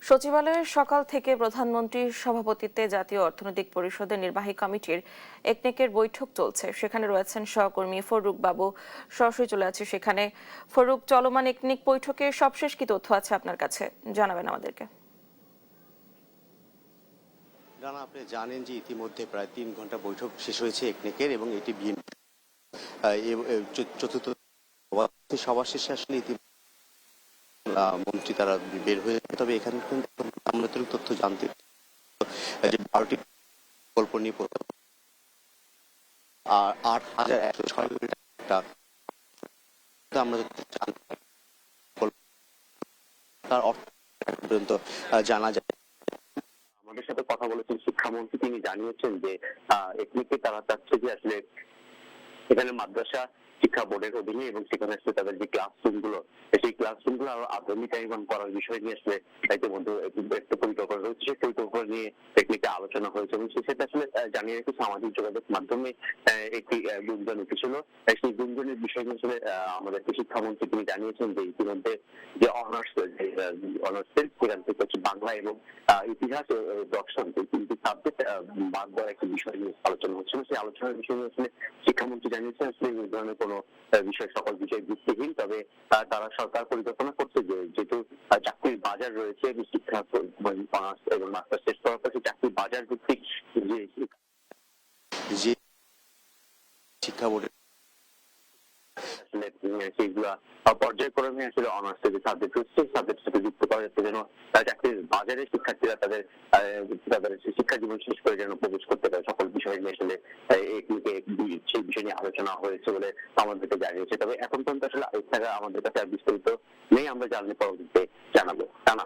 সচিবালয়ে সকাল থেকে প্রধানমন্ত্রীর সভাপতিত্বে জাতীয় অর্থনৈতিক পরিষদের নির্বাহী কমিটির একনেকের বৈঠক চলছে। সেখানে রয়েছেন সহকর্মী ফরুক বাবু। সরাসরি চলে আছে সেখানে। ফরুক, চলমান একনেক বৈঠকের সবশেষ কি তথ্য আছে আপনার কাছে, জানাবেন আমাদেরকে। রানা, আপনি জানেন যে ইতিমধ্যে প্রায় 3 ঘন্টা বৈঠক শেষ হয়েছে একনেকের, এবং এটি চতুর্থ সভা শেষে আসলে মন্ত্রী তারা বের হয়ে, তবে এখানে কিন্তু আমরা তথ্য জানতে যে 12টি প্রকল্প নিয়ে আর 8,106 কোটি টাকা আমরা তার অর্থ পর্যন্ত জানা যায়। আমাদের সাথে কথা বলেছেন শিক্ষামন্ত্রী, তিনি জানিয়েছেন যে একনিকে তারা চাচ্ছে যে আসলে এখানে মাদ্রাসা শিক্ষা বোর্ডের অধীনে, এবং সেখানে আসলে তাদের যে ক্লাসরুম গুলো, সেই ক্লাসরুম গুলো আরো আধুনিকায়ন করার বিষয় নিয়ে আসলে ইতিমধ্যে একটা পরিকল্পনা রয়েছে। সেই পরিকল্পনা নিয়ে টেকনিকে আলোচনা হয়েছে, এবং সেটা আসলে জানিয়ে রেখে সামাজিক যোগাযোগ মাধ্যমে একটি গুঞ্জন উঠেছিল। সেই গুঞ্জনের বিষয় নিয়ে আসলে আমাদেরকে শিক্ষামন্ত্রী তিনি জানিয়েছেন যে ইতিমধ্যে যে অনার্সের সেখান থেকে হচ্ছে বাংলা এবং ইতিহাস ও দর্শন, এই তিনটি সাবজেক্ট বাদ দেওয়ার একটা বিষয় নিয়ে আলোচনা হচ্ছিল। সেই আলোচনার বিষয় নিয়ে আসলে শিক্ষামন্ত্রী জানিয়েছেন আসলে এই ধরনের কোনো বিষয়, সকল বিষয় ভিত্তিহীন। তবে তারা সরকার পরিকল্পনা করছে যে যেহেতু চাকরির বাজার রয়েছে, শিক্ষা এবং মাস্টার্স শেষ করার পর সেই চাকরির বাজার ভিত্তিক যে শিক্ষা বোর্ডের সেইগুলা পর্যায়ক্রমে আসলে অনার্সের যে সাবজেক্ট রয়েছে সাবজেক্টের সাথে যুক্ত করা যাচ্ছে, যেন চাকরির বাজারে শিক্ষার্থীরা তাদের শিক্ষা জীবন শেষ করে যেন প্রবেশ করতে পারে। সকল বিষয় নিয়ে আসলে সেই বিষয় নিয়ে আলোচনা হয়েছে বলে আমাদেরকে জানিয়েছে। তবে এখন পর্যন্ত আসলে আমাদের কাছে আর বিস্তারিত নেই, আমরা জানলে পরবর্তীতে জানাবো। টানা।